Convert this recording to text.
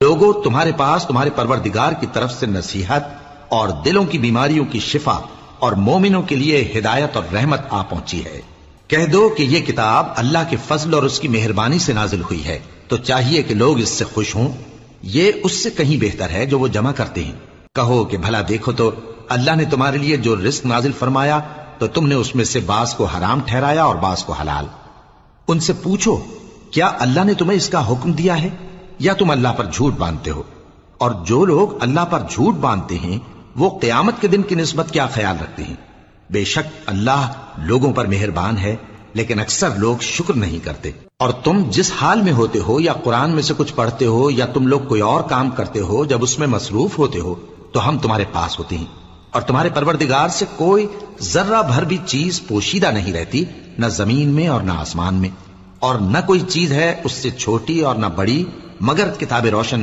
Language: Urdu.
لوگوں تمہارے پاس تمہارے پروردگار کی طرف سے نصیحت اور دلوں کی بیماریوں کی شفا اور مومنوں کے لیے ہدایت اور رحمت آ پہنچی ہے۔ کہہ دو کہ یہ کتاب اللہ کے فضل اور اس کی مہربانی سے نازل ہوئی ہے، تو چاہیے کہ لوگ اس سے خوش ہوں، یہ اس سے کہیں بہتر ہے جو وہ جمع کرتے ہیں۔ کہو کہ بھلا دیکھو تو اللہ نے تمہارے لیے جو رزق نازل فرمایا تو تم نے اس میں سے بعض کو حرام ٹھہرایا اور بعض کو حلال۔ ان سے پوچھو کیا اللہ نے تمہیں اس کا حکم دیا ہے یا تم اللہ پر جھوٹ باندھتے ہو؟ اور جو لوگ اللہ پر جھوٹ باندھتے ہیں وہ قیامت کے دن کی نسبت کیا خیال رکھتے ہیں؟ بے شک اللہ لوگوں پر مہربان ہے، لیکن اکثر لوگ شکر نہیں کرتے۔ اور تم جس حال میں ہوتے ہو، یا قرآن میں سے کچھ پڑھتے ہو یا تم لوگ کوئی اور کام کرتے ہو، جب اس میں مصروف ہوتے ہو تو ہم تمہارے پاس ہوتے ہیں، اور تمہارے پروردگار سے کوئی ذرہ بھر بھی چیز پوشیدہ نہیں رہتی، نہ زمین میں اور نہ آسمان میں، اور نہ کوئی چیز ہے اس سے چھوٹی اور نہ بڑی مگر کتاب روشن